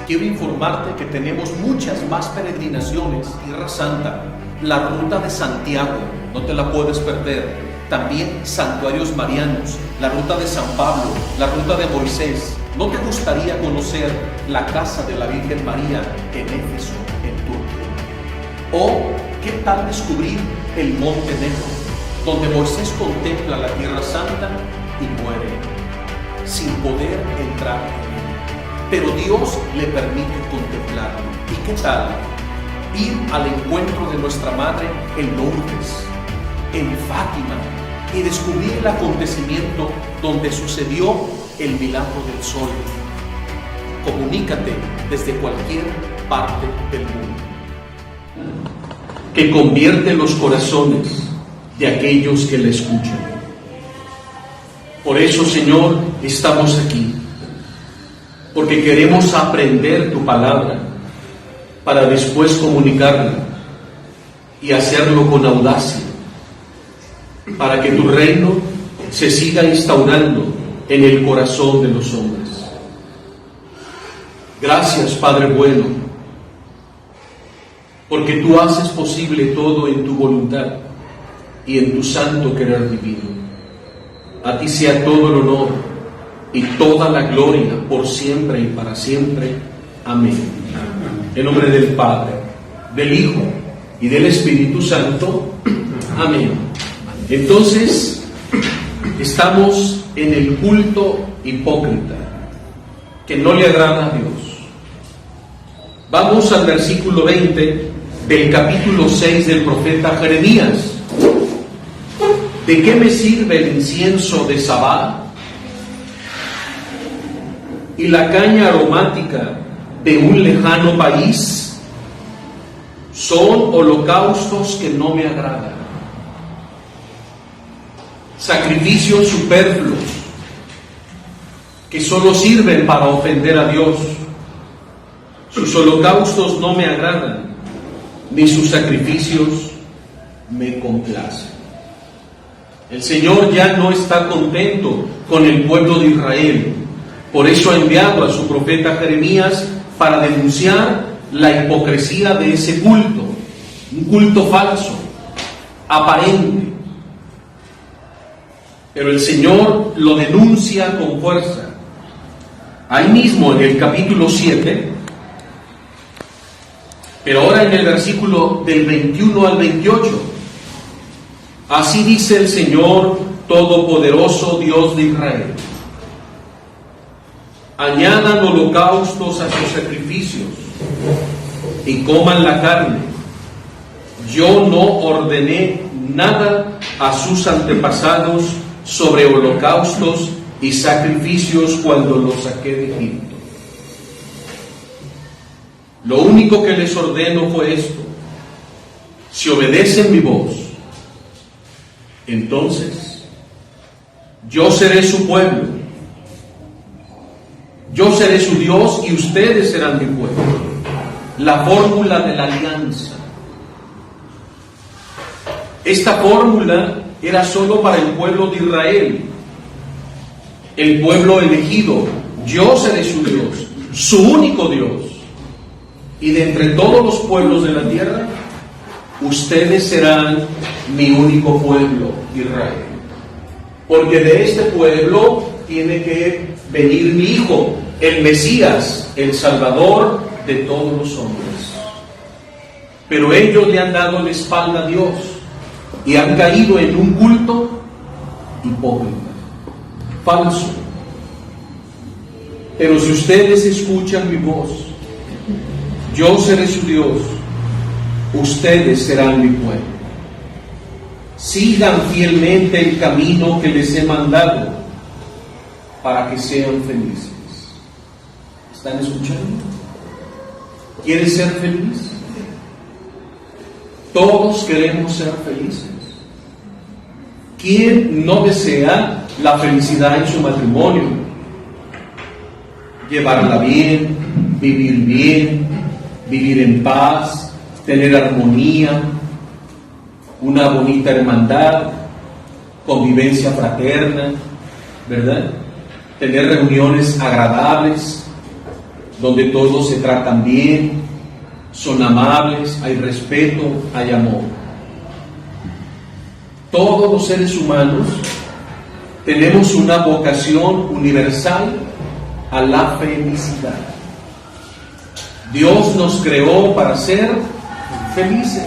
quiero informarte que tenemos muchas más peregrinaciones. Tierra Santa, la ruta de Santiago, no te la puedes perder. También santuarios marianos, la ruta de San Pablo, la ruta de Moisés. ¿No te gustaría conocer la casa de la Virgen María en Éfeso, en Turquía? ¿O qué tal descubrir el Monte Negro, donde Moisés contempla la Tierra Santa y muere sin poder entrar en él? Pero Dios le permite contemplarlo. ¿Y qué tal ir al encuentro de nuestra Madre en Lourdes, en Fátima, y descubrir el acontecimiento donde sucedió el milagro del sol? Comunícate desde cualquier parte del mundo, que convierte los corazones de aquellos que le escuchan. Por eso, Señor, estamos aquí, porque queremos aprender tu palabra para después comunicarla y hacerlo con audacia, para que tu reino se siga instaurando en el corazón de los hombres. Gracias, Padre bueno, porque tú haces posible todo en tu voluntad y en tu santo querer divino. A ti sea todo el honor y toda la gloria por siempre y para siempre. Amén. En nombre del Padre, del Hijo y del Espíritu Santo. Amén. Entonces, estamos en el culto hipócrita, que no le agrada a Dios. Vamos al versículo 20 del capítulo 6 del profeta Jeremías. ¿De qué me sirve el incienso de Sabá y la caña aromática de un lejano país? Son holocaustos que no me agradan, sacrificios superfluos que solo sirven para ofender a Dios. Sus holocaustos no me agradan, ni sus sacrificios me complacen. El Señor ya no está contento con el pueblo de Israel. Por eso ha enviado a su profeta Jeremías para denunciar la hipocresía de ese culto, un culto falso, aparente. Pero el Señor lo denuncia con fuerza. Ahí mismo en el capítulo 7, pero ahora en el versículo del 21 al 28, así dice el Señor Todopoderoso, Dios de Israel: añadan holocaustos a sus sacrificios y coman la carne. Yo no ordené nada a sus antepasados sobre holocaustos y sacrificios cuando los saqué de Egipto. Lo único que les ordeno fue esto: si obedecen mi voz, entonces yo seré su pueblo, yo seré su Dios y ustedes serán mi pueblo. La fórmula de la alianza. Esta fórmula era solo para el pueblo de Israel, el pueblo elegido. Yo seré su Dios, su único Dios. Y de entre todos los pueblos de la tierra, ustedes serán mi único pueblo, Israel. Porque de este pueblo tiene que venir mi Hijo, el Mesías, el Salvador de todos los hombres. Pero ellos le han dado la espalda a Dios y han caído en un culto hipócrita, falso. Pero si ustedes escuchan mi voz, yo seré su Dios, ustedes serán mi pueblo. Sigan fielmente el camino que les he mandado para que sean felices. ¿Están escuchando? ¿Quieres ser feliz? Todos queremos ser felices. ¿Quién no desea la felicidad en su matrimonio? Llevarla bien, vivir en paz, tener armonía, una bonita hermandad, convivencia fraterna, ¿verdad? Tener reuniones agradables. donde todos se tratan bien, son amables, hay respeto, hay amor. Todos los seres humanos tenemos una vocación universal a la felicidad. Dios nos creó para ser felices.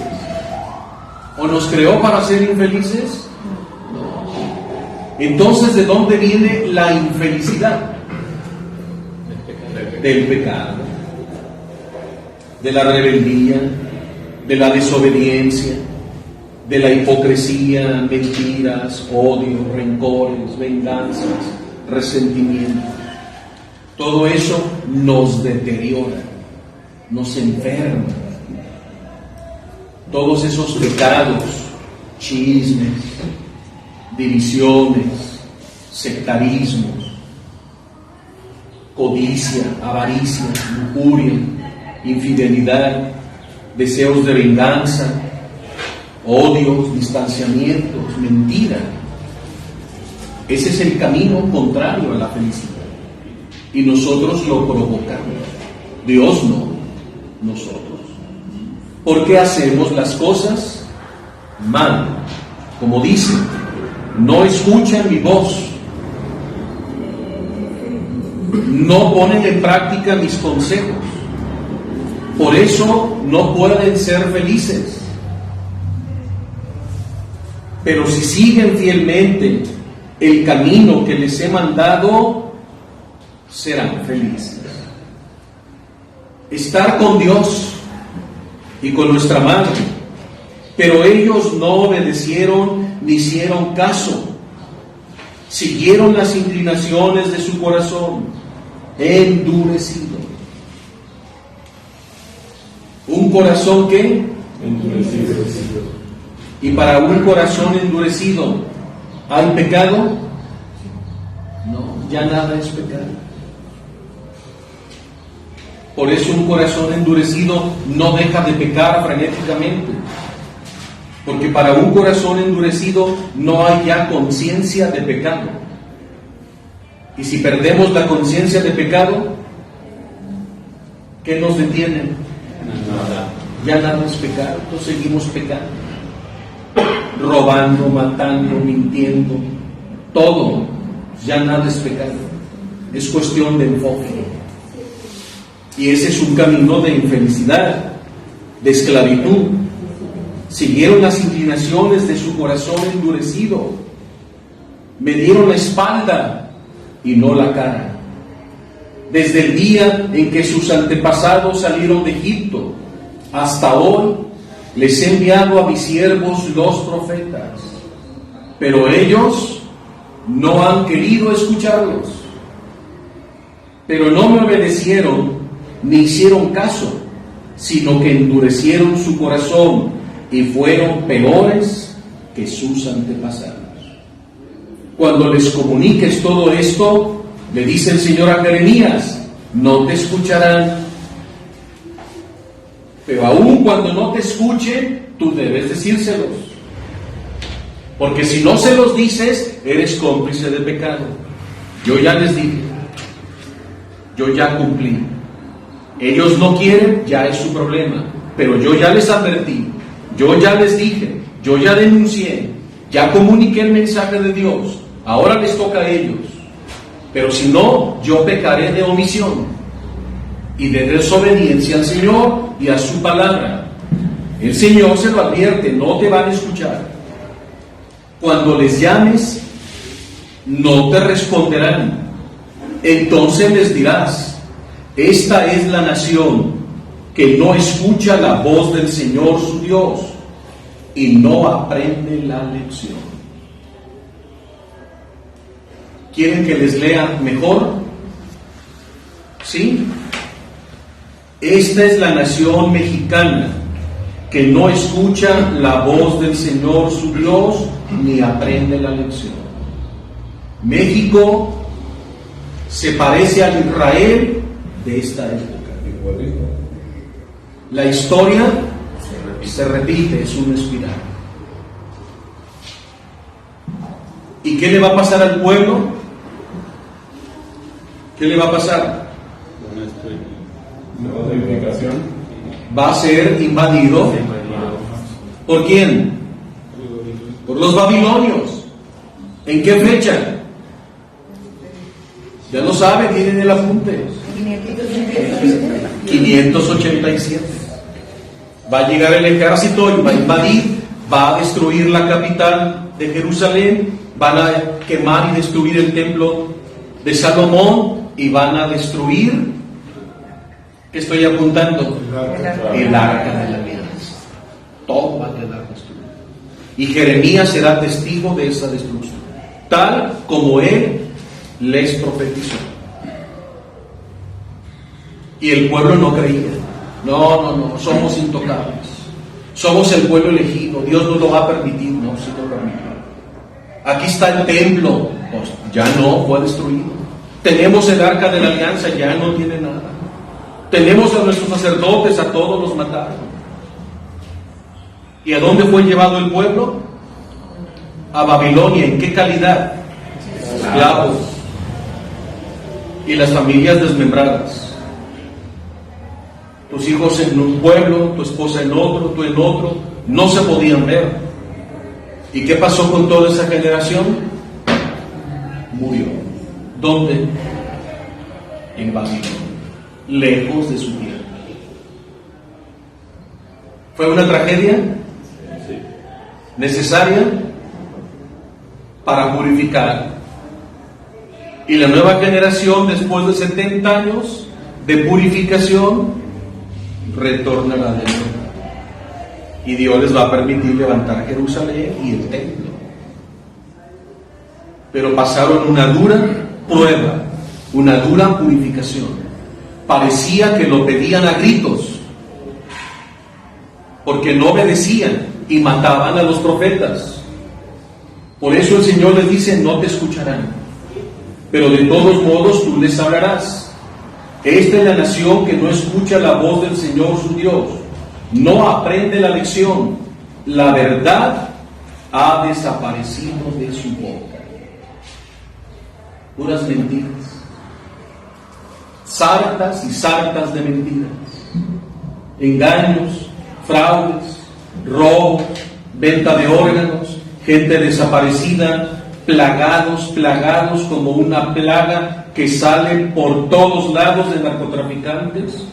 ¿O nos creó para ser infelices? No. Entonces, ¿de dónde viene la infelicidad? Del pecado, de la rebeldía, de la desobediencia, de la hipocresía, mentiras, odio, rencores, venganzas, resentimiento. Todo eso nos deteriora, nos enferma. Todos esos pecados, chismes, divisiones, sectarismos, codicia, avaricia, lujuria, infidelidad, deseos de venganza, odios, distanciamientos, mentira. Ese es el camino contrario a la felicidad. Y nosotros lo provocamos. Dios no, nosotros. ¿Por qué hacemos las cosas mal? Como dice, no escuchan mi voz, no ponen en práctica mis consejos, por eso no pueden ser felices. Pero si siguen fielmente el camino que les he mandado, serán felices. Estar con Dios y con nuestra madre, pero ellos no obedecieron ni hicieron caso, siguieron las inclinaciones de su corazón endurecido. ¿Un corazón qué? Endurecido. ¿Y para un corazón endurecido hay pecado? No, ya nada es pecado. Por eso un corazón endurecido no deja de pecar frenéticamente. Porque para un corazón endurecido no hay ya conciencia de pecado. Y si perdemos la conciencia de pecado, ¿qué nos detiene? Nada. Ya nada es pecado, entonces seguimos pecando. Robando, matando, mintiendo, todo, ya nada es pecado. Es cuestión de enfoque. Y ese es un camino de infelicidad, de esclavitud. Siguieron las inclinaciones de su corazón endurecido. Me dieron la espalda y no la cara. Desde el día en que sus antepasados salieron de Egipto hasta hoy, les he enviado a mis siervos los profetas, pero ellos no han querido escucharlos. Pero no me obedecieron ni hicieron caso, sino que endurecieron su corazón y fueron peores que sus antepasados. Cuando les comuniques todo esto, le dice el Señor a Jeremías, no te escucharán. Pero aún cuando no te escuche, tú debes decírselos. Porque si no se los dices, eres cómplice de pecado. Yo ya les dije, yo ya cumplí. Ellos no quieren, ya es su problema. Pero yo ya les advertí, yo ya les dije, yo ya denuncié, ya comuniqué el mensaje de Dios. Ahora les toca a ellos. Pero si no, yo pecaré de omisión y de desobediencia al Señor y a su palabra. El Señor se lo advierte, no te van a escuchar. Cuando les llames, no te responderán. Entonces les dirás, esta es la nación que no escucha la voz del Señor su Dios y no aprende la lección. ¿Quieren que les lea mejor? ¿Sí? Esta es la nación mexicana que no escucha la voz del Señor su Dios ni aprende la lección. México se parece al Israel de esta época. La historia se repite, es una espiral. ¿Y qué le va a pasar al pueblo? ¿Qué le va a pasar? va a ser invadido. ¿Por quién? Por los babilonios. ¿En qué fecha? Ya lo saben, tienen el apunte. 587. Va a llegar el ejército y va a invadir, va a destruir la capital de Jerusalén, van a quemar y destruir el templo de Salomón y van a destruir, ¿qué estoy apuntando? El arca de la alianza. Todo va a quedar destruido. Y Jeremías será testigo de esa destrucción, tal como él les profetizó. Y el pueblo no creía. No, somos intocables. Somos el pueblo elegido. Dios no lo va a permitir. No, sí lo permitió. Aquí está el templo. Pues ya no, fue destruido. Tenemos el arca de la alianza, ya no tiene nada. Tenemos a nuestros sacerdotes, a todos los mataron. ¿Y a dónde fue llevado el pueblo? A Babilonia. ¿En qué calidad? Esclavos. Y las familias desmembradas. Tus hijos en un pueblo, tu esposa en otro, tú en otro, no se podían ver. ¿Y qué pasó con toda esa generación? Murió. ¿Dónde? En Babilonia, lejos de su tierra. ¿Fue una tragedia? ¿Necesaria? Para purificar. Y la nueva generación, después de 70 años de purificación, retornará de nuevo. Y Dios les va a permitir levantar Jerusalén y el templo. Pero pasaron una dura prueba, una dura purificación. Parecía que lo pedían a gritos, porque no obedecían y mataban a los profetas. Por eso el Señor les dice: no te escucharán, pero de todos modos tú les hablarás. Esta es la nación que no escucha la voz del Señor su Dios, no aprende la lección. La verdad ha desaparecido de su boca. Puras mentiras, sartas y sartas de mentiras, engaños, fraudes, robos, venta de órganos, gente desaparecida, plagados como una plaga que sale por todos lados de narcotraficantes,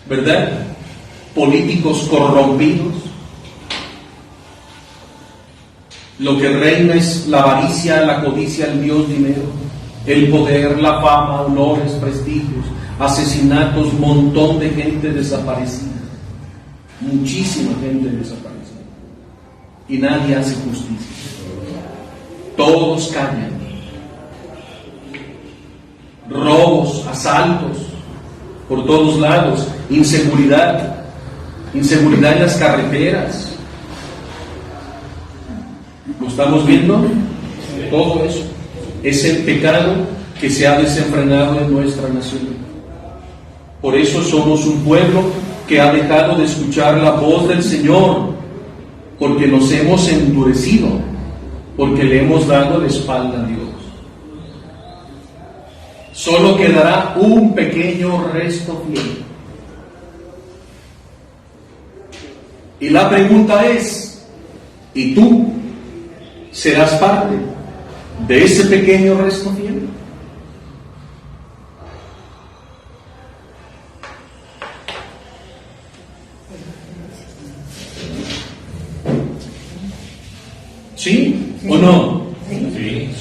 ¿verdad? Políticos corrompidos. Lo que reina es la avaricia, la codicia, el Dios dinero, el poder, la fama, honores, prestigios, asesinatos, montón de gente desaparecida, muchísima gente desaparecida, y nadie hace justicia. Todos callan. Robos, asaltos por todos lados, inseguridad en las carreteras. ¿Lo estamos viendo? Todo eso es el pecado que se ha desenfrenado en nuestra nación. Por eso somos un pueblo que ha dejado de escuchar la voz del Señor, porque nos hemos endurecido, porque le hemos dado la espalda a Dios. Solo quedará un pequeño resto fiel. Y la pregunta es: ¿y tú serás parte de ese pequeño resto fiel? ¿Sí o no? Sí.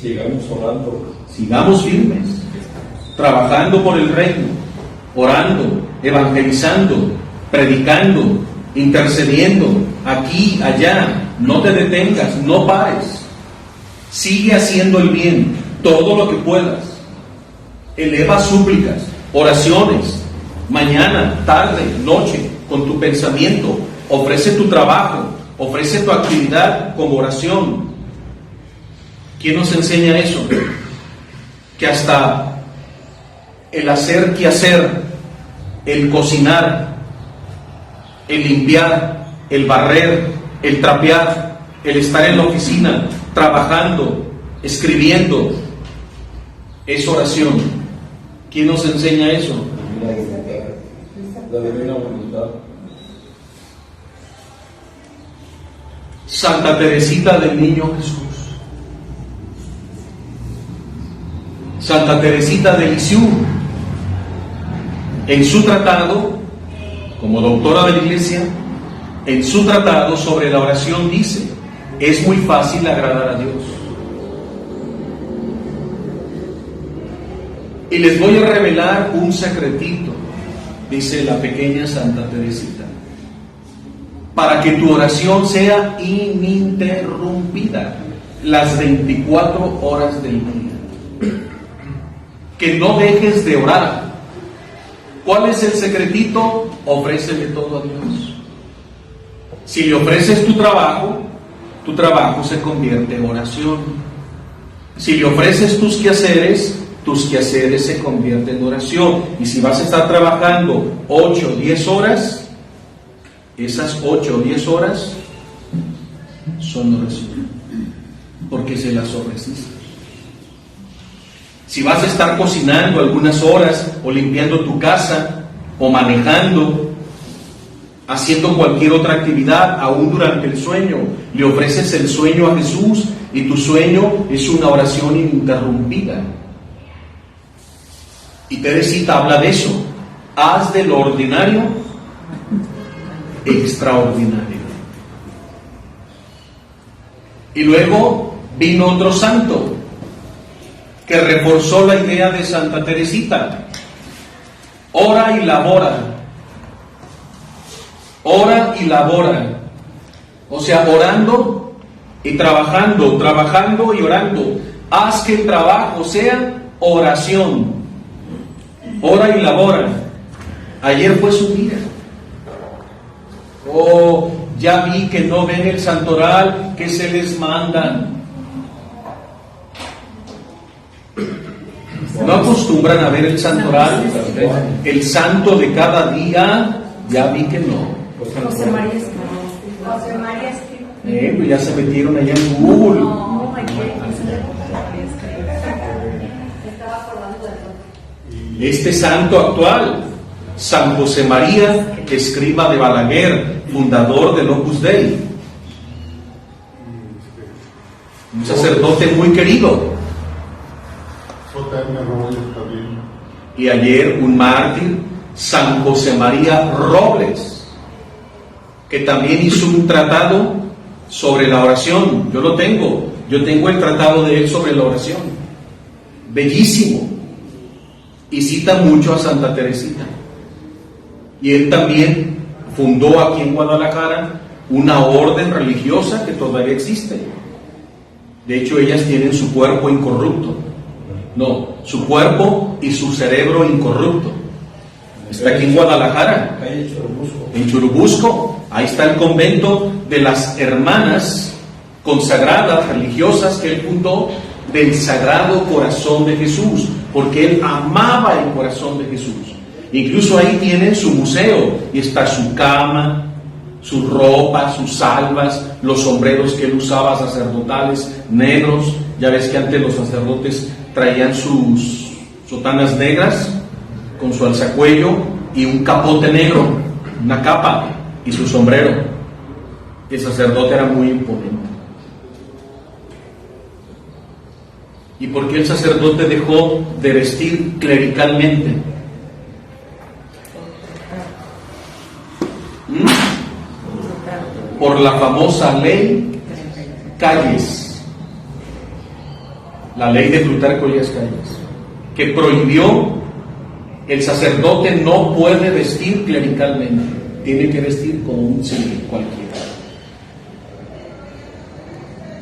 Sigamos orando. Sigamos firmes, trabajando por el reino, orando, evangelizando, predicando, intercediendo, aquí, allá. No te detengas, no pares. Sigue haciendo el bien, todo lo que puedas. Eleva súplicas, oraciones, mañana, tarde, noche, con tu pensamiento. Ofrece tu trabajo, ofrece tu actividad como oración. ¿Quién nos enseña eso? Que hasta el hacer quehacer, el cocinar, el limpiar, el barrer, el trapear, el estar en la oficina, trabajando, escribiendo, es oración. ¿Quién nos enseña eso? La divina voluntad. Santa Teresita del Niño Jesús. Santa Teresita de Lisieux, en su tratado, como doctora de la Iglesia, en su tratado sobre la oración dice: es muy fácil agradar a Dios. Y les voy a revelar un secretito, dice la pequeña Santa Teresita, para que tu oración sea ininterrumpida las 24 horas del día. Que no dejes de orar. ¿Cuál es el secretito? Ofrécele todo a Dios. Si le ofreces tu trabajo se convierte en oración. Si le ofreces tus quehaceres se convierten en oración. Y si vas a estar trabajando 8 o 10 horas, esas 8 o 10 horas son oración, porque se las ofreciste. Si vas a estar cocinando algunas horas, o limpiando tu casa, o manejando, haciendo cualquier otra actividad, aún durante el sueño, le ofreces el sueño a Jesús, y tu sueño es una oración ininterrumpida. Y Teresita habla de eso: haz de lo ordinario extraordinario. Y luego vino otro santo que reforzó la idea de Santa Teresita: ora y labora. Ora y labora. O sea, orando y trabajando, trabajando y orando. Haz que el trabajo sea oración. Ora y labora. Ayer fue su día. Oh, ya vi que no ven el santoral que se les manda. ¿No acostumbran a ver el santoral? El santo de cada día, ya vi que no. José María Escriba. Pues ya se metieron allá en Google. No, Este santo actual, San José María Escriba de Balaguer, fundador del Opus Dei, un sacerdote muy querido. Y ayer un mártir, San José María Robles, que también hizo un tratado sobre la oración. Yo tengo el tratado de él sobre la oración, bellísimo, y cita mucho a Santa Teresita. Y él también fundó aquí en Guadalajara una orden religiosa que todavía existe. De hecho, ellas tienen su cuerpo incorrupto. No, su cuerpo y su cerebro incorrupto. Está aquí en Guadalajara, en Churubusco. Ahí está el convento de las hermanas consagradas, religiosas, que él fundó, del Sagrado Corazón de Jesús, porque él amaba el corazón de Jesús. Incluso ahí tienen su museo, y está su cama, su ropa, sus salvas, los sombreros que él usaba, sacerdotales, negros. Ya ves que antes los sacerdotes traían sus sotanas negras con su alzacuello y un capote negro, una capa, y su sombrero. El sacerdote era muy imponente. ¿Y por qué el sacerdote dejó de vestir clericalmente? Por la famosa ley Calles, la ley de Plutarco Elías Calles, que prohibió: el sacerdote no puede vestir clericalmente, tiene que vestir como un civil cualquiera.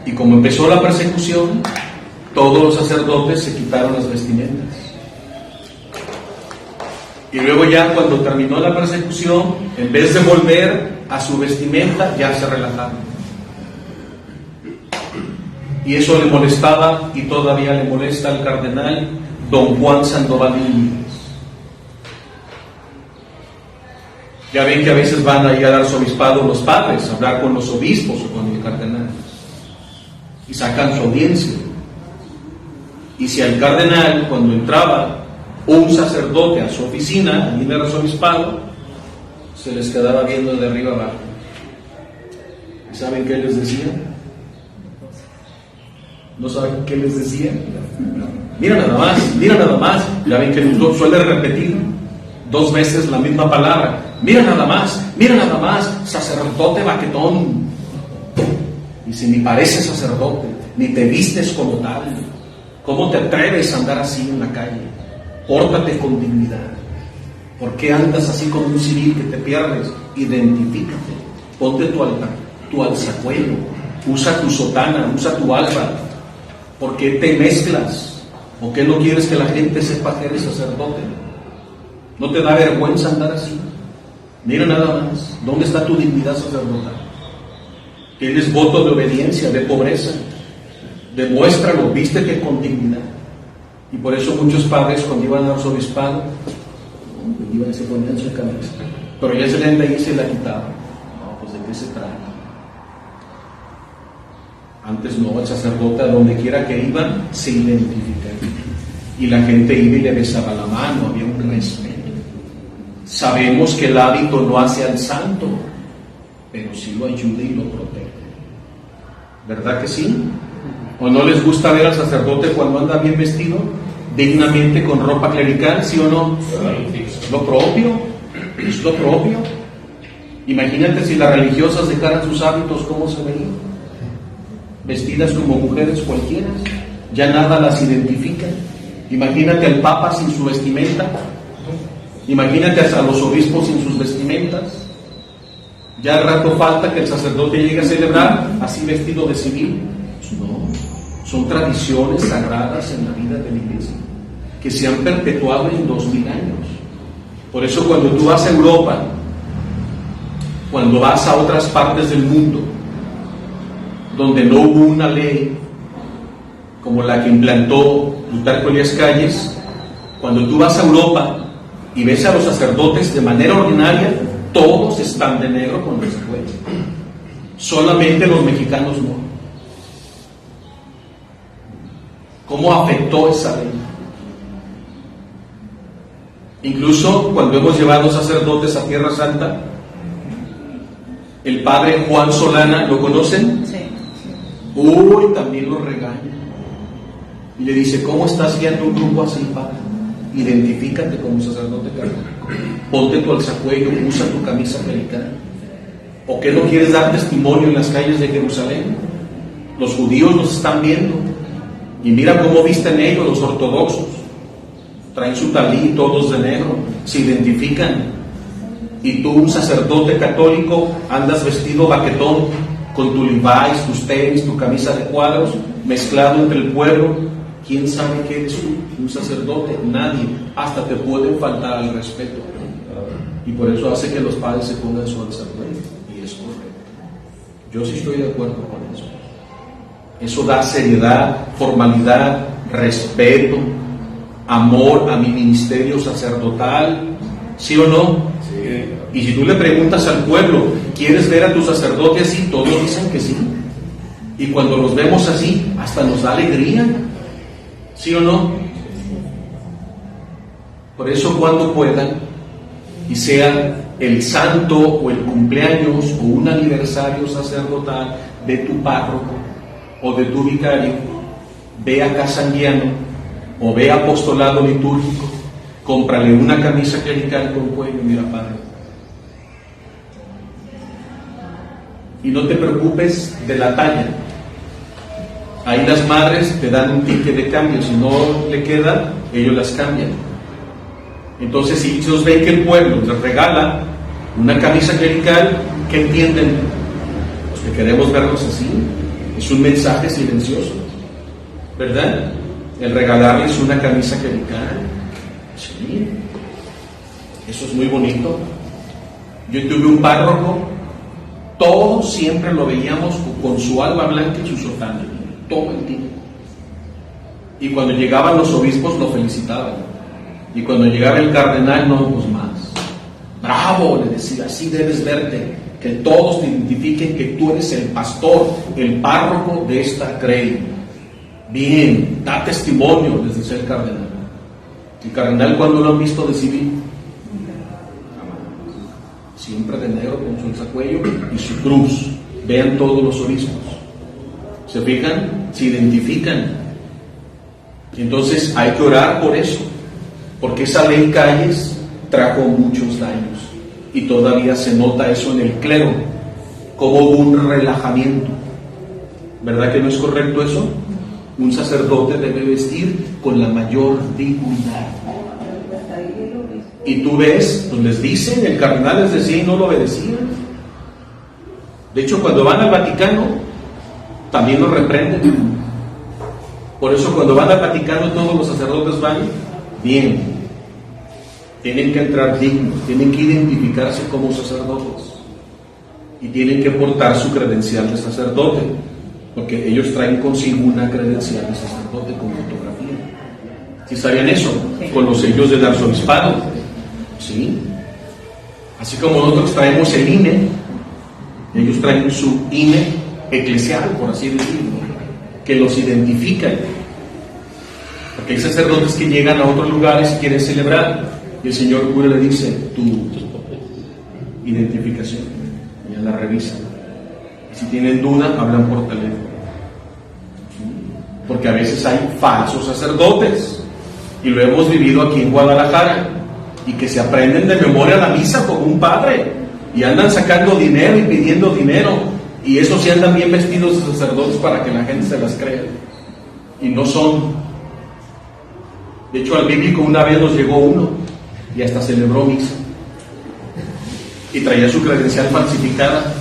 Y como empezó la persecución, todos los sacerdotes se quitaron las vestimentas. Y luego ya cuando terminó la persecución, en vez de volver a su vestimenta, ya se relajaron. Y eso le molestaba, y todavía le molesta al cardenal don Juan Sandoval Íñiguez. Ya ven que a veces van ahí a dar su obispado los padres, a hablar con los obispos o con el cardenal, y sacan su audiencia. Y si al cardenal, cuando entraba un sacerdote a su oficina, allí en el arzobispado, se les quedaba viendo de arriba abajo. ¿Y saben qué les decía? ¿No saben qué les decía? Mira nada más. Ya ven que suele repetir 2 veces la misma palabra. Mira nada más, sacerdote baquetón. Y si ni pareces sacerdote, ni te vistes como tal, ¿cómo te atreves a andar así en la calle? Pórtate con dignidad. ¿Por qué andas así como un civil que te pierdes? Identifícate, ponte tu alzacuello, usa tu sotana, usa tu alba. ¿Por qué te mezclas? ¿O qué no quieres que la gente sepa que eres sacerdote? ¿No te da vergüenza andar así? Mira nada más, ¿dónde está tu dignidad sacerdotal? Tienes voto de obediencia, de pobreza. Demuéstralo, vístete con dignidad. Y por eso muchos padres cuando iban al arzobispado, iban y se ponían su camisa. Pero ya se le anda ahí y se la quitaban. No, pues ¿de qué se trata? Antes no, el sacerdote a donde quiera que iba se identificaba. Y la gente iba y le besaba la mano, había un respeto. Sabemos que el hábito no hace al santo, pero sí lo ayuda y lo protege. ¿Verdad que sí? ¿O no les gusta ver al sacerdote cuando anda bien vestido, dignamente con ropa clerical, sí o no? Es lo propio. Imagínate si las religiosas dejaran sus hábitos, ¿cómo se verían? Vestidas como mujeres cualquiera, ya nada las identifica. Imagínate al Papa sin su vestimenta, imagínate a los obispos sin sus vestimentas. Ya al rato falta que el sacerdote llegue a celebrar así vestido de civil. No, son tradiciones sagradas en la vida de la iglesia que se han perpetuado en 2000 años. Por eso cuando tú vas a Europa, cuando vas a otras partes del mundo donde no hubo una ley como la que implantó Plutarco Elías Calles, cuando tú vas a Europa y ves a los sacerdotes de manera ordinaria, todos están de negro con los cuellos. Solamente los mexicanos no. ¿Cómo afectó esa ley? Incluso cuando hemos llevado sacerdotes a Tierra Santa, el padre Juan Solana, ¿lo conocen? Sí. Uy, también lo regaña. Y le dice, ¿cómo estás guiando un grupo así, padre? Identifícate como sacerdote católico. Ponte tu alzacuello, usa tu camisa clerical. ¿O qué no quieres dar testimonio en las calles de Jerusalén? Los judíos nos están viendo. Y mira cómo visten ellos, los ortodoxos. Traen su talí, todos de negro, se identifican. Y tú, un sacerdote católico, andas vestido baquetón, con tu Levi's, tus tenis, tu camisa de cuadros, mezclado entre el pueblo. ¿Quién sabe qué eres tú? Un sacerdote, nadie. Hasta te pueden faltar al respeto. Y por eso hace que los padres se pongan su alzacuello. Y es correcto. Yo sí estoy de acuerdo con eso. Eso da seriedad, formalidad, respeto, amor a mi ministerio sacerdotal. ¿Sí o no? Sí. Y si tú le preguntas al pueblo, ¿quieres ver a tu sacerdote así? Todos dicen que sí. Y cuando los vemos así, hasta nos da alegría. ¿Sí o no? Por eso cuando puedan, y sea el santo o el cumpleaños o un aniversario sacerdotal de tu párroco o de tu vicario, ve a Casa Anguiano o ve a apostolado litúrgico, cómprale una camisa clerical con cuello, mira padre. Y no te preocupes de la talla. Ahí las madres te dan un ticket de cambio, si no le queda, ellos las cambian. Entonces, si ellos ven que el pueblo les regala una camisa clerical, ¿qué entienden? Pues que queremos verlos así. Es un mensaje silencioso, ¿verdad? El regalarles una camisa clerical. Sí, eso es muy bonito. Yo tuve un párroco, todos siempre lo veíamos con su alba blanca y su sotana, todo el tiempo. Y cuando llegaban los obispos lo felicitaban. Y cuando llegaba el cardenal, no, pues más. Bravo, le decía, así debes verte, que todos te identifiquen que tú eres el pastor, el párroco de esta grey. Bien, da testimonio, les decía el cardenal. El cardenal, ¿cuándo lo han visto de civil? Siempre de negro con su alzacuello y su cruz. Vean todos los obispos. ¿Se fijan? Se identifican. Entonces hay que orar por eso, porque esa ley Calles trajo muchos daños y todavía se nota eso en el clero, como hubo un relajamiento. ¿Verdad que no es correcto eso? Un sacerdote debe vestir con la mayor dignidad. Y tú ves, pues les dicen, el cardenal les decía y no lo obedecían. De hecho, cuando van al Vaticano, también lo reprenden. Por eso cuando van al Vaticano todos los sacerdotes van bien. Tienen que entrar dignos, tienen que identificarse como sacerdotes. Y tienen que portar su credencial de sacerdote, porque ellos traen consigo una credencial de sacerdote con fotografía. ¿Sí sabían eso? Sí. Con los sellos del arzobispado. ¿Sí? Así como nosotros traemos el INE, ellos traen su INE eclesial, por así decirlo, que los identifican. Porque hay sacerdotes que llegan a otros lugares y quieren celebrar, y el señor cura le dice: tu identificación, ya la revisan. Y si tienen duda, hablan por teléfono. Porque a veces hay falsos sacerdotes, y lo hemos vivido aquí en Guadalajara, y que se aprenden de memoria la misa como un padre, y andan sacando dinero y pidiendo dinero, y esos sí andan bien vestidos de sacerdotes para que la gente se las crea, y no son. De hecho, al bíblico una vez nos llegó uno y hasta celebró misa y traía su credencial falsificada,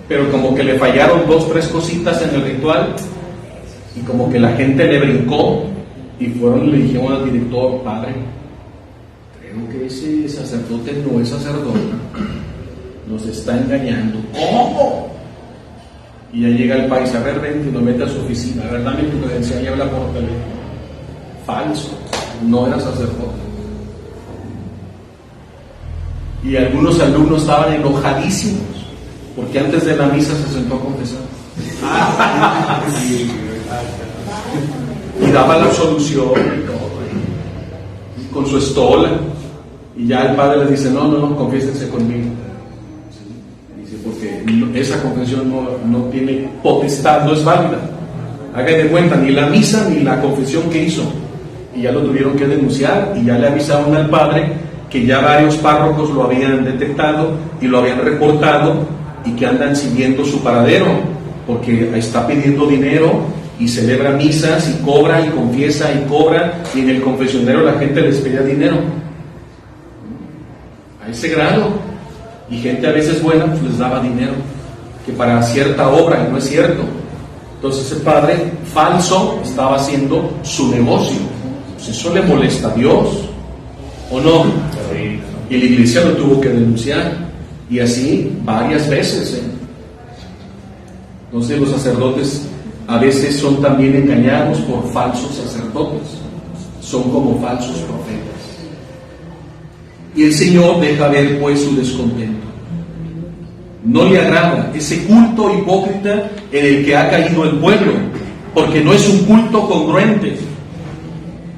pero como que le fallaron 2 o 3 cositas en el ritual, y como que la gente le brincó y fueron y le dijeron al director: padre, creo que ese sacerdote no es sacerdote, nos está engañando. ¿Cómo? Y ya llega el país: a ver, vente, y lo mete a su oficina, a ver, dame tu credencial y habla por teléfono. Falso, no era sacerdote. Y algunos alumnos estaban enojadísimos porque antes de la misa se sentó a confesar y daba la absolución y todo, y con su estola, y ya el padre les dice: no, confiésense conmigo. Dice: porque esa confesión no tiene potestad, no es válida. Hagan de cuenta, ni la misa ni la confesión que hizo. Y ya lo tuvieron que denunciar, y ya le avisaron al padre que ya varios párrocos lo habían detectado y lo habían reportado, y que andan siguiendo su paradero, porque está pidiendo dinero y celebra misas y cobra y confiesa y cobra, y en el confesionario la gente les pedía dinero a ese grado, y gente a veces buena pues les daba dinero que para cierta obra, y no es cierto. Entonces el padre falso estaba haciendo su negocio. Pues eso le molesta a Dios, ¿o no? Y la iglesia lo tuvo que denunciar, y así varias veces. Entonces los sacerdotes a veces son también engañados por falsos sacerdotes, son como falsos profetas. Y el Señor deja ver pues su descontento. No le agrada ese culto hipócrita en el que ha caído el pueblo, porque no es un culto congruente,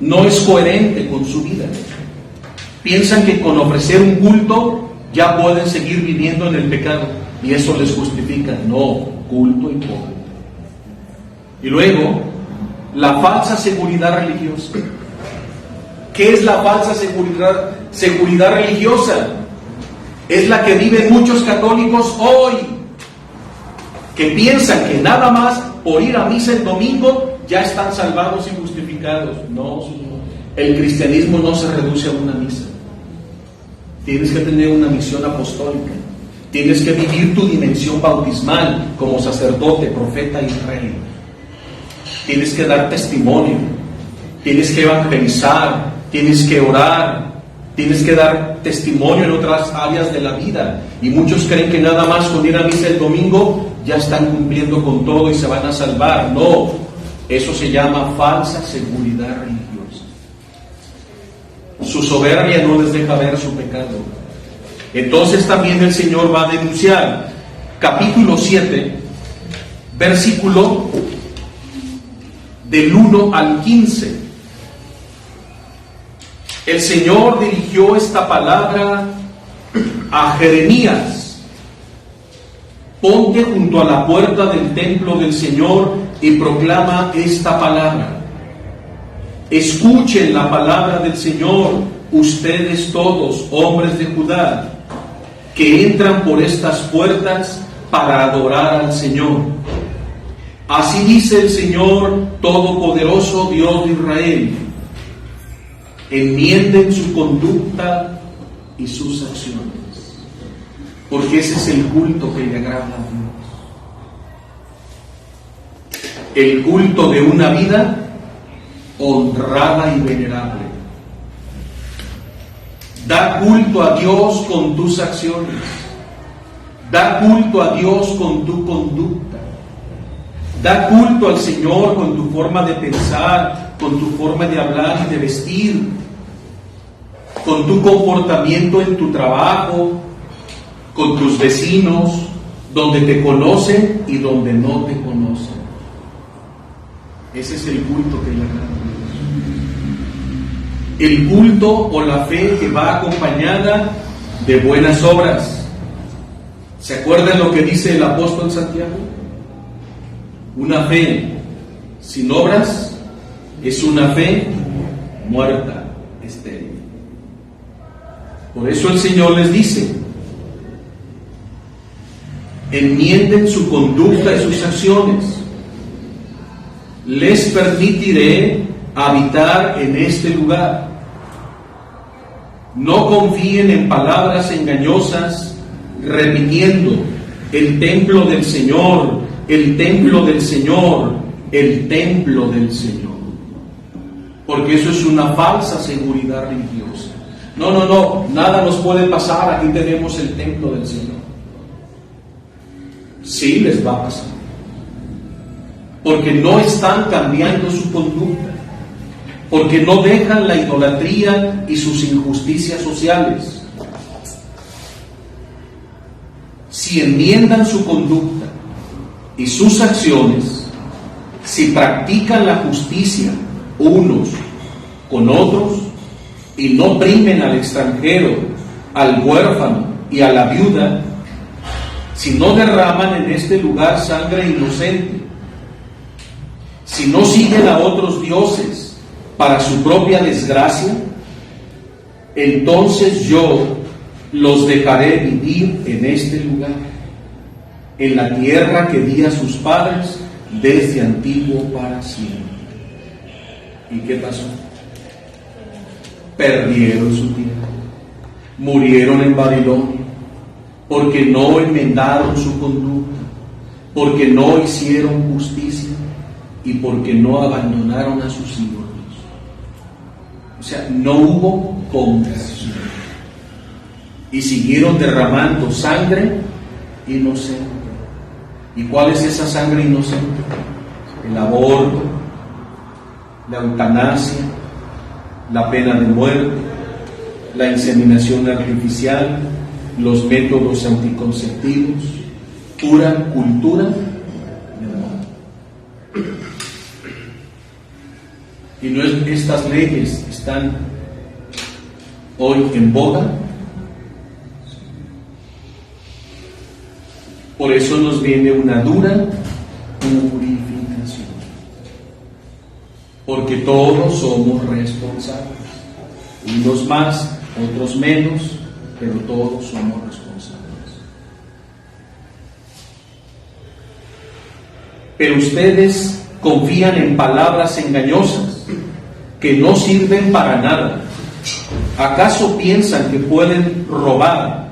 no es coherente con su vida. Piensan que con ofrecer un culto ya pueden seguir viviendo en el pecado, y eso les justifica. No, culto hipócrita. Y luego, la falsa seguridad religiosa. ¿Qué es la falsa seguridad religiosa? Es la que viven muchos católicos hoy, que piensan que nada más por ir a misa el domingo ya están salvados y justificados. No, señor. El cristianismo no se reduce a una misa. Tienes que tener una misión apostólica. Tienes que vivir tu dimensión bautismal como sacerdote, profeta y rey. Tienes que dar testimonio. Tienes que evangelizar. Tienes que orar. Tienes que dar testimonio en otras áreas de la vida. Y muchos creen que nada más con ir a misa el domingo ya están cumpliendo con todo y se van a salvar. No, eso se llama falsa seguridad religiosa. Su soberbia no les deja ver su pecado. Entonces también el Señor va a denunciar. Capítulo 7, versículo del 1 al 15. El Señor dirigió esta palabra a Jeremías: ponte junto a la puerta del templo del Señor y proclama esta palabra. Escuchen la palabra del Señor, ustedes todos, hombres de Judá, que entran por estas puertas para adorar al Señor. Así dice el Señor Todopoderoso, Dios de Israel: enmienden su conducta y sus acciones, porque ese es el culto que le agrada a Dios. El culto de una vida honrada y venerable. Da culto a Dios con tus acciones. Da culto a Dios con tu conducta. Da culto al Señor con tu forma de pensar, con tu forma de hablar y de vestir, con tu comportamiento en tu trabajo, con tus vecinos, donde te conocen y donde no te conocen. Ese es el culto que le agrada a Dios. El culto o la fe que va acompañada de buenas obras. ¿Se acuerdan lo que dice el apóstol Santiago? Una fe sin obras es una fe muerta, estéril. Por eso el Señor les dice: enmienden su conducta y sus acciones. Les permitiré habitar en este lugar. No confíen en palabras engañosas repitiendo: el templo del Señor, el templo del Señor, el templo del Señor. Porque eso es una falsa seguridad religiosa. No, nada nos puede pasar, aquí tenemos el templo del Señor. Sí les va a pasar, porque no están cambiando su conducta, porque no dejan la idolatría y sus injusticias sociales. Si enmiendan su conducta y sus acciones, si practican la justicia unos con otros y no oprimen al extranjero, al huérfano y a la viuda, si no derraman en este lugar sangre inocente, si no siguen a otros dioses para su propia desgracia, entonces yo los dejaré vivir en este lugar, en la tierra que di a sus padres desde antiguo para siempre. ¿Y qué pasó? Perdieron su tierra, murieron en Babilonia, porque no enmendaron su conducta, porque no hicieron justicia y porque no abandonaron a sus ídolos. O sea, no hubo conversión y siguieron derramando sangre inocente. ¿Y cuál es esa sangre inocente? El aborto, la eutanasia, la pena de muerte, la inseminación artificial, los métodos anticonceptivos, pura cultura de amor. Y no es, estas leyes están hoy en boga. Por eso nos viene una dura purificación, porque todos somos responsables, unos más, otros menos, pero todos somos responsables. Pero ustedes confían en palabras engañosas que no sirven para nada. ¿Acaso piensan que pueden robar,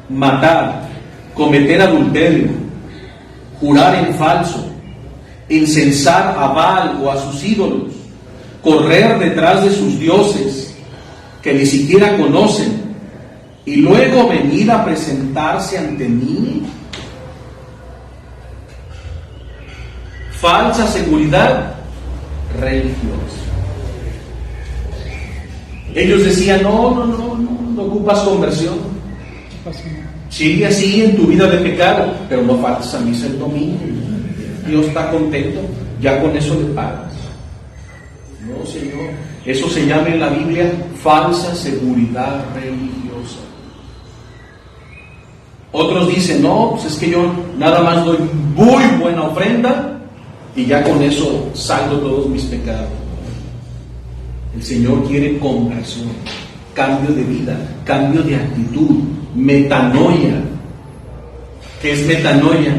matar, cometer adulterio, jurar en falso, incensar a Baal o a sus ídolos, correr detrás de sus dioses que ni siquiera conocen y luego venir a presentarse ante mí? Falsa seguridad religiosa. Ellos decían: no ocupas conversión. Sigue así en tu vida de pecado, pero no faltes a misa el domingo. Dios está contento, ya con eso le pagas. No, Señor. Eso se llama en la Biblia falsa seguridad religiosa. Otros dicen, no, pues es que yo nada más doy muy buena ofrenda y ya con eso saldo todos mis pecados. El Señor quiere conversión, cambio de vida, cambio de actitud, metanoia. ¿Qué es metanoia?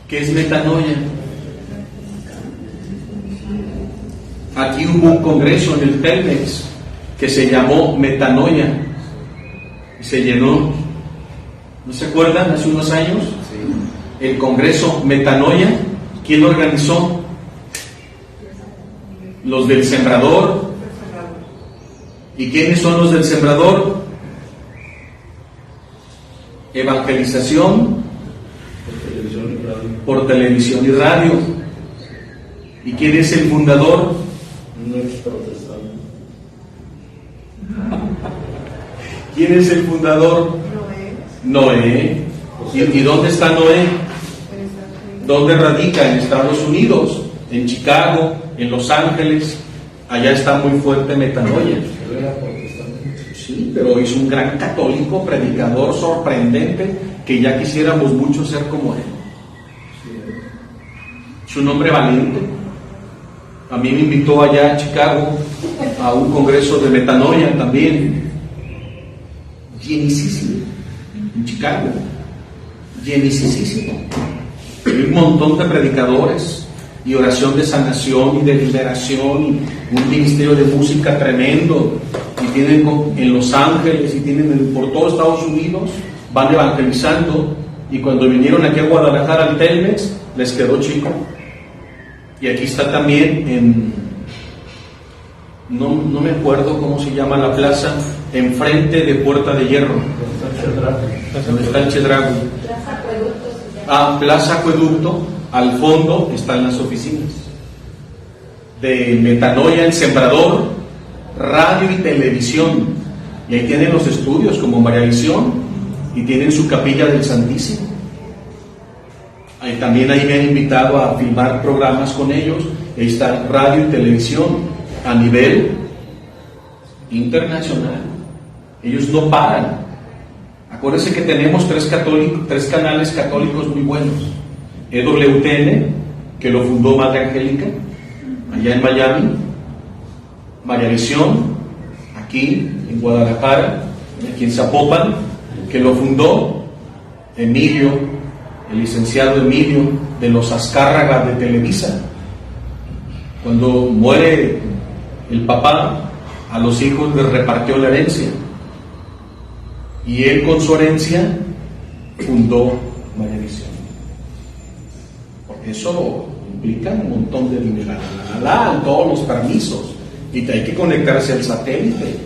¿Qué es metanoia? Aquí hubo un congreso en el Telmex que se llamó Metanoia y se llenó. ¿No se acuerdan? Hace unos años. Sí. El congreso Metanoia. ¿Quién lo organizó? Los del Sembrador. ¿Y quiénes son los del Sembrador? Evangelización por televisión y radio. ¿Y quién es el fundador? No es protestante. ¿Quién es el fundador? Noé. ¿Y dónde está Noé? ¿Dónde radica? En Estados Unidos, en Chicago, en Los Ángeles. Allá está muy fuerte Metanoia. Era protestante. Sí, pero es un gran católico, predicador sorprendente, que ya quisiéramos mucho ser como él. Es un hombre valiente. A mí me invitó allá a Chicago a un congreso de Metanoia también. Llenísimo. En Chicago. Llenísimo. Un montón de predicadores y oración de sanación y de liberación y un ministerio de música tremendo. Y tienen en Los Ángeles y tienen por todo Estados Unidos, van evangelizando. Y cuando vinieron aquí a Guadalajara al Telmex, les quedó chico. Y aquí está también no me acuerdo cómo se llama la plaza, enfrente de Puerta de Hierro. Donde está el Chedraui. Plaza Acueducto. Al fondo están las oficinas de Metanoia, el Sembrador, radio y televisión. Y ahí tienen los estudios como Mariavisión y tienen su capilla del Santísimo. También ahí me han invitado a filmar programas con ellos. Ahí está radio y televisión a nivel internacional. Ellos no paran. Acuérdense que tenemos tres canales católicos muy buenos. EWTN, que lo fundó Madre Angélica, allá en Miami. Mariavisión, aquí en Guadalajara, aquí en Zapopan, que lo fundó Emilio, el licenciado Emilio de los Azcárraga de Televisa. Cuando muere el papá, a los hijos les repartió la herencia y él con su herencia fundó Mariavisión. Porque eso implica un montón de dinero, todos los permisos, y hay que conectarse al satélite.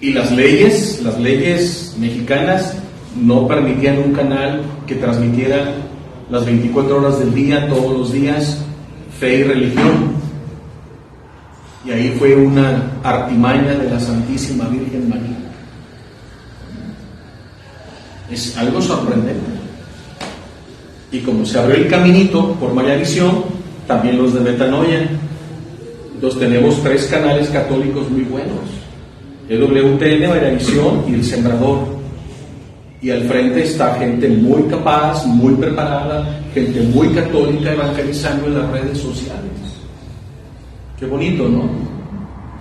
Y las leyes mexicanas no permitían un canal que transmitiera las 24 horas del día, todos los días, fe y religión. Y ahí fue una artimaña de la Santísima Virgen María. Es algo sorprendente. Y como se abrió el caminito por Mariavisión, también los de Metanoia. Entonces tenemos 3 canales católicos muy buenos: EWTN, Mariavisión y El Sembrador. Y al frente está gente muy capaz, muy preparada, gente muy católica evangelizando en las redes sociales. Qué bonito, ¿no?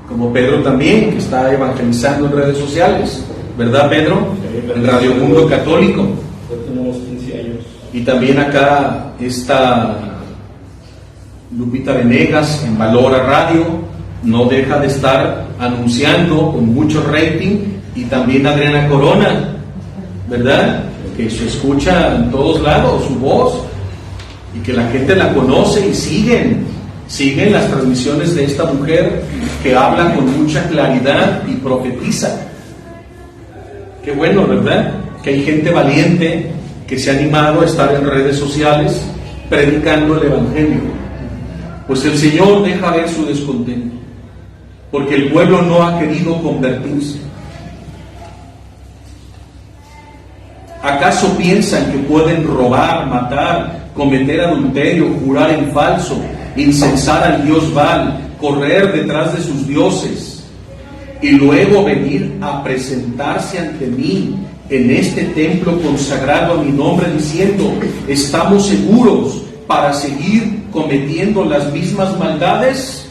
Como Pedro también, que está evangelizando en redes sociales, ¿verdad, Pedro? En Radio Mundo Católico. Ya tenemos 15 años. Y también acá está Lupita Venegas en Valora Radio, no deja de estar anunciando con mucho rating, y también Adriana Corona, ¿verdad? Que se escucha en todos lados su voz y que la gente la conoce y siguen las transmisiones de esta mujer que habla con mucha claridad y profetiza. Qué bueno, ¿verdad? Que hay gente valiente que se ha animado a estar en redes sociales predicando el Evangelio. Pues el Señor deja ver su descontento, porque el pueblo no ha querido convertirse. ¿Acaso piensan que pueden robar, matar, cometer adulterio, jurar en falso, incensar al dios Baal, correr detrás de sus dioses y luego venir a presentarse ante mí en este templo consagrado a mi nombre diciendo, ¿estamos seguros para seguir cometiendo las mismas maldades?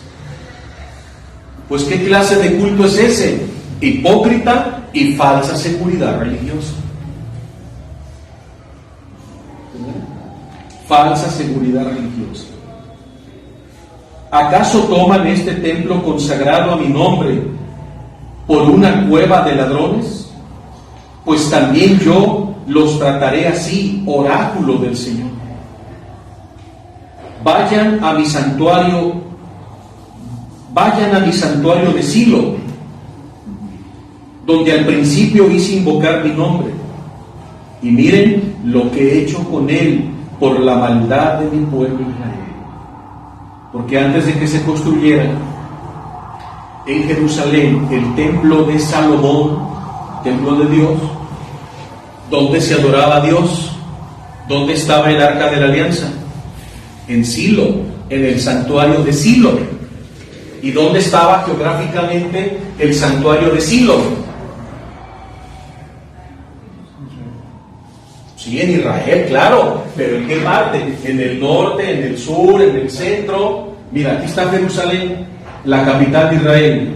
Pues ¿qué clase de culto es ese? Hipócrita y falsa seguridad religiosa. Falsa seguridad religiosa. ¿Acaso toman este templo consagrado a mi nombre por una cueva de ladrones? Pues también yo los trataré así, oráculo del Señor. Vayan a mi santuario de Silo, donde al principio hice invocar mi nombre, y miren lo que he hecho con él por la maldad de mi pueblo Israel. Porque antes de que se construyera en Jerusalén el templo de Salomón, templo de Dios, donde se adoraba a Dios, ¿dónde estaba el arca de la alianza? En Silo, en el santuario de Silo. ¿Y dónde estaba geográficamente el santuario de Silo? Sí, en Israel, claro, pero ¿en qué parte? ¿En el norte, en el sur, en el centro? Mira, aquí está Jerusalén, la capital de Israel.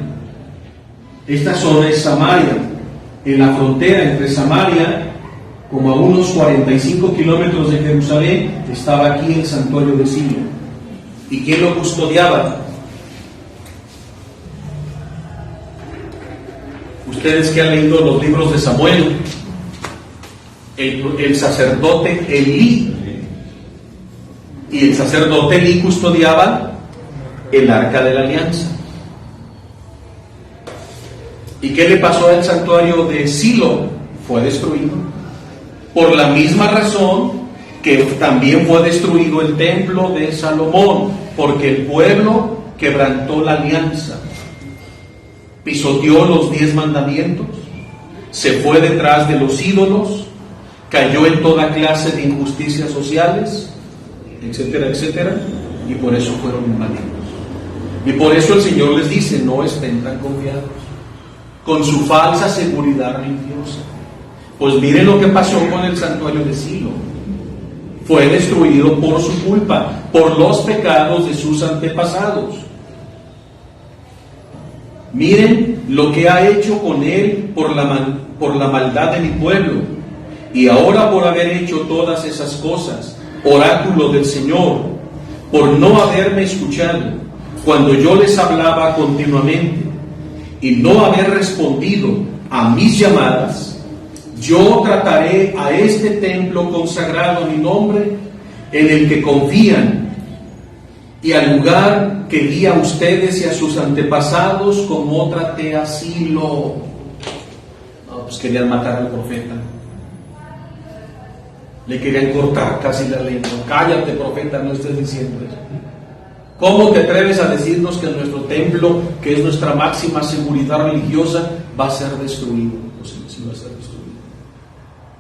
Esta zona es Samaria. En la frontera entre Samaria, como a unos 45 kilómetros de Jerusalén, estaba aquí el santuario de Silo. ¿Y quién lo custodiaba? Ustedes que han leído los libros de Samuel, el sacerdote Elí, y el sacerdote Elí custodiaba el arca de la alianza. ¿Y qué le pasó al santuario de Silo? Fue destruido. Por la misma razón que también fue destruido el templo de Salomón, porque el pueblo quebrantó la alianza, pisoteó los 10 mandamientos, se fue detrás de los ídolos, cayó en toda clase de injusticias sociales, etcétera, etcétera, y por eso fueron invadidos. Y por eso el Señor les dice, no estén tan confiados con su falsa seguridad religiosa. Pues miren lo que pasó con el santuario de Silo. Fue destruido por su culpa, por los pecados de sus antepasados. Miren lo que ha hecho con él por la maldad de mi pueblo. Y ahora por haber hecho todas esas cosas, oráculo del Señor, por no haberme escuchado cuando yo les hablaba continuamente y no haber respondido a mis llamadas, yo trataré a este templo consagrado a mi nombre, en el que confían, y al lugar que di a ustedes y a sus antepasados, como traté a Silo. No, pues querían matar al profeta. Le querían cortar casi la lengua. Cállate, profeta, no estés diciendo eso. ¿Cómo te atreves a decirnos que nuestro templo, que es nuestra máxima seguridad religiosa, va a ser destruido? Pues sí va a ser destruido.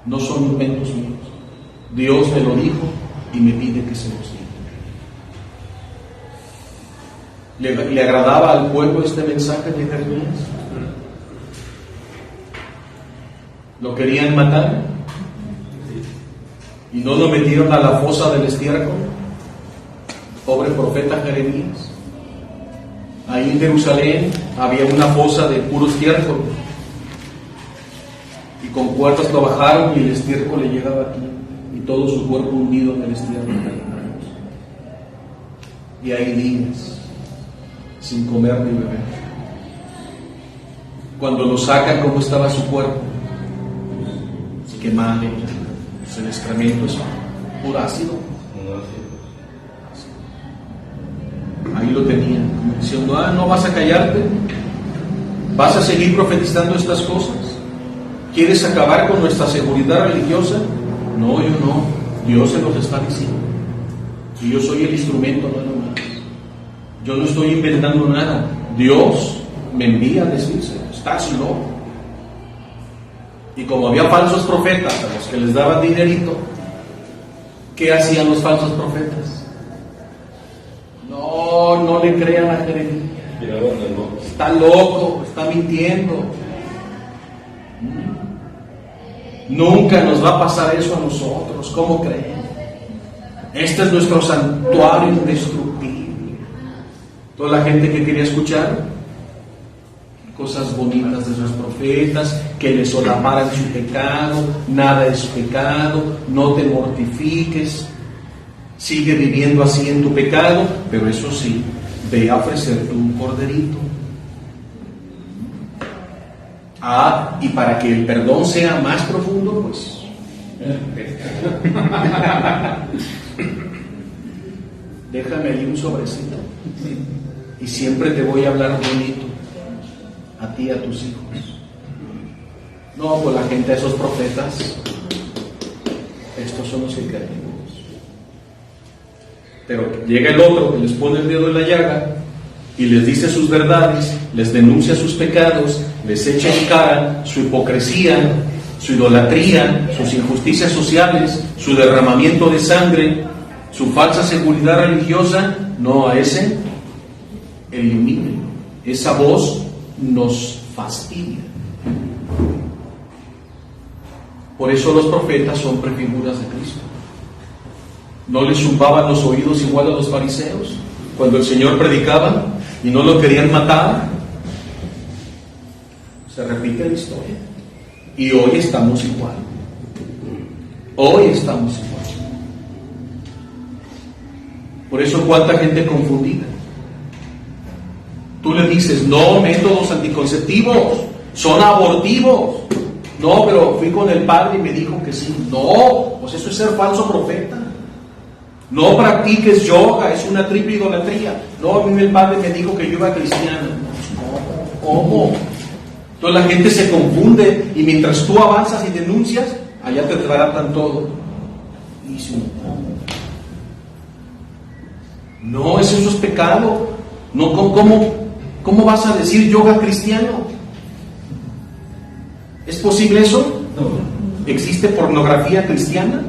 No son inventos míos. Dios me lo dijo y me pide que se los diga. ¿Le agradaba al pueblo este mensaje de Jeremías? ¿Lo querían matar? ¿Y no lo metieron a la fosa del estiércol? Pobre profeta Jeremías. Ahí en Jerusalén había una fosa de puro estiércol, y con cuerdas lo bajaron y el estiércol le llegaba aquí, y todo su cuerpo hundido en el estiércol. Y hay días sin comer ni beber. Cuando lo sacan, ¿cómo estaba su cuerpo? Quemado, el excremento es puro ácido. Ahí lo tenían, como diciendo, no vas a callarte, vas a seguir profetizando estas cosas, ¿quieres acabar con nuestra seguridad religiosa? No, yo no, Dios se los está diciendo, y yo soy el instrumento nada más, yo no estoy inventando nada, Dios me envía a decirse, estás loco. Y como había falsos profetas a los que les daban dinerito, ¿Qué hacían los falsos profetas? No le crean a Jeremías. Está loco, está mintiendo. Nunca nos va a pasar eso a nosotros, ¿cómo creen? Este es nuestro santuario indestructible. Toda la gente que quería escuchar cosas bonitas de sus profetas, que les solaparan su pecado, nada es pecado, no te mortifiques, sigue viviendo así en tu pecado, pero eso sí, ve a ofrecerte un corderito. Y para que el perdón sea más profundo, pues déjame ahí un sobrecito y siempre te voy a hablar bonito a ti y a tus hijos. No, pues la gente, esos profetas, estos son los que creemos. Pero llega el otro que les pone el dedo en la llaga y les dice sus verdades, les denuncia sus pecados, les echa en cara su hipocresía, su idolatría, sus injusticias sociales, su derramamiento de sangre, su falsa seguridad religiosa. No, a ese eliminen. Esa voz nos fastidia. Por eso los profetas son prefiguras de Cristo. ¿No les zumbaban los oídos igual a los fariseos cuando el Señor predicaba y no lo querían matar? Se repite la historia. Y hoy estamos igual. Hoy estamos igual. Por eso cuánta gente confundida. Tú le dices, no, métodos anticonceptivos, son abortivos. No, pero fui con el padre y me dijo que sí. No, pues eso es ser falso profeta. No practiques yoga, es una triple idolatría. No, a mí el padre me dijo que yo iba cristiano. ¿Cómo? Entonces la gente se confunde y mientras tú avanzas y denuncias, allá te tratan todo. Y si no, eso es pecado. No, ¿cómo vas a decir yoga cristiano? ¿Es posible eso? No. ¿Existe pornografía cristiana?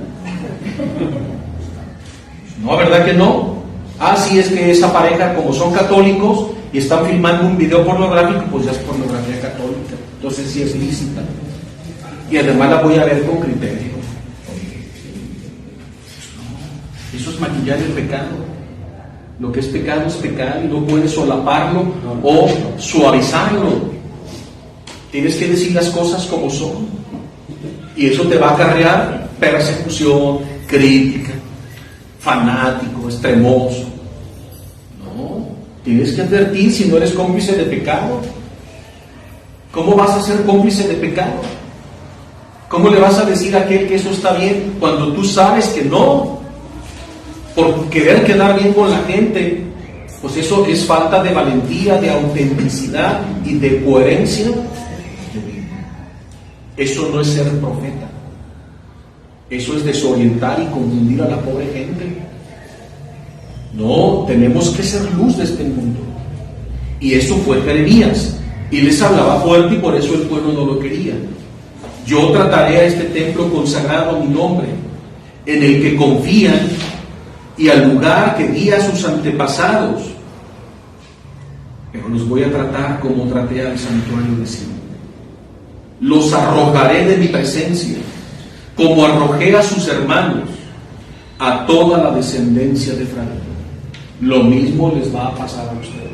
No, ¿verdad que no? Sí, es que esa pareja, como son católicos y están filmando un video pornográfico, pues ya es pornografía católica. Entonces sí es lícita. Y además la voy a ver con criterio. Eso es maquillar el pecado. Lo que es pecado y no puedes solaparlo o suavizarlo. Tienes que decir las cosas como son. Y eso te va a acarrear persecución, crítica, fanático, extremoso. No, tienes que advertir si no eres cómplice de pecado. ¿Cómo vas a ser cómplice de pecado? ¿Cómo le vas a decir a aquel que eso está bien cuando tú sabes que no? Por querer quedar bien con la gente, pues eso es falta de valentía, de autenticidad y de coherencia. Eso no es ser profeta. Eso es desorientar y confundir a la pobre gente. No, tenemos que ser luz de este mundo. Y eso fue Jeremías. Y les hablaba fuerte y por eso el pueblo no lo quería. Yo trataré a este templo consagrado a mi nombre, en el que confían, y al lugar que di a sus antepasados. Pero los voy a tratar como traté al santuario de Sion. Los arrojaré de mi presencia, como arrojé a sus hermanos, a toda la descendencia de Efraín. Lo mismo les va a pasar a ustedes.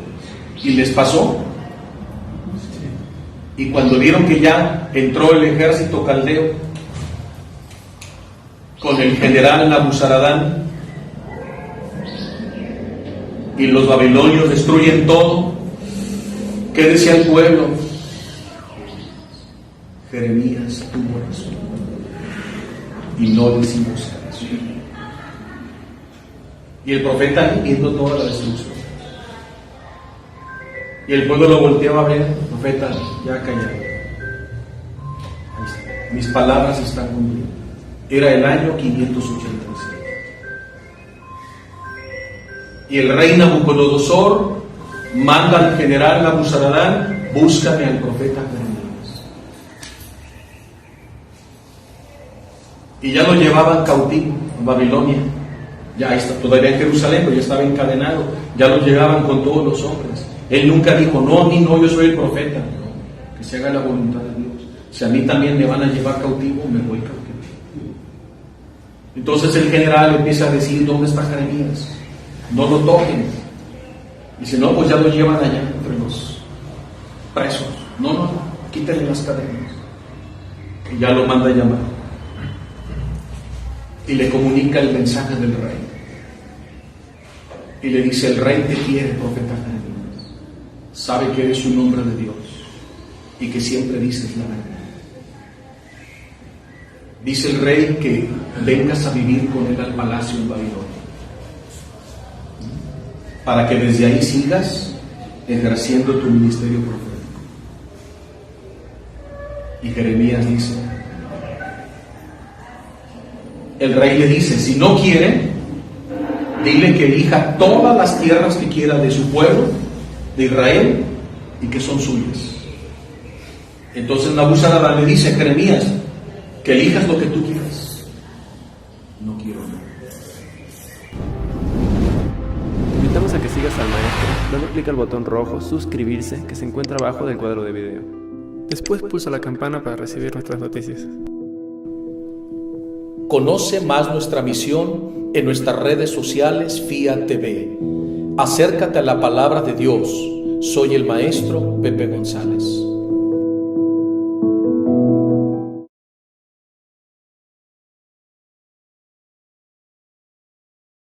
¿Y les pasó? Y cuando vieron que ya entró el ejército caldeo con el general Nabuzaradán y los babilonios destruyen todo, ¿qué decía el pueblo? Jeremías tuvo razón y no le hicimos caso. Y el profeta viendo toda la destrucción. Y el pueblo lo volteaba a ver, profeta, ya callado. Mis palabras están cumplidas. Era el año 587. Y el rey Nabucodonosor manda al general Nabuzaradán, búscame al profeta Jeremías. Y ya lo llevaban cautivo. Babilonia. Ya está todavía en Jerusalén, pero ya estaba encadenado. Ya lo llegaban con todos los hombres. Él nunca dijo, no, a mí no, yo soy el profeta. No, que se haga la voluntad de Dios. Si a mí también me van a llevar cautivo, me voy cautivo. Entonces el general empieza a decir, ¿dónde está Jeremías? No lo toquen. Dice, no, pues ya lo llevan allá entre los presos. No, quítenle las cadenas. Y ya lo manda a llamar. Y le comunica el mensaje del rey. Y le dice, el rey te quiere, profeta Jeremías. Sabe que eres un hombre de Dios y que siempre dices la verdad. Dice el rey que vengas a vivir con él al palacio en Babilonia, para que desde ahí sigas ejerciendo tu ministerio profético. Y Jeremías dice, el rey le dice, si no quiere, dile que elija todas las tierras que quiera de su pueblo, de Israel, y que son suyas. Entonces Nabuzaradán le dice a Jeremías, que elijas lo que tú quieras. No quiero nada. Te invitamos a que sigas al maestro dando clic al botón rojo suscribirse que se encuentra abajo del cuadro de video. Después pulsa la campana para recibir nuestras noticias. Conoce más nuestra misión en nuestras redes sociales FIA TV. Acércate a la palabra de Dios. Soy el maestro Pepe González.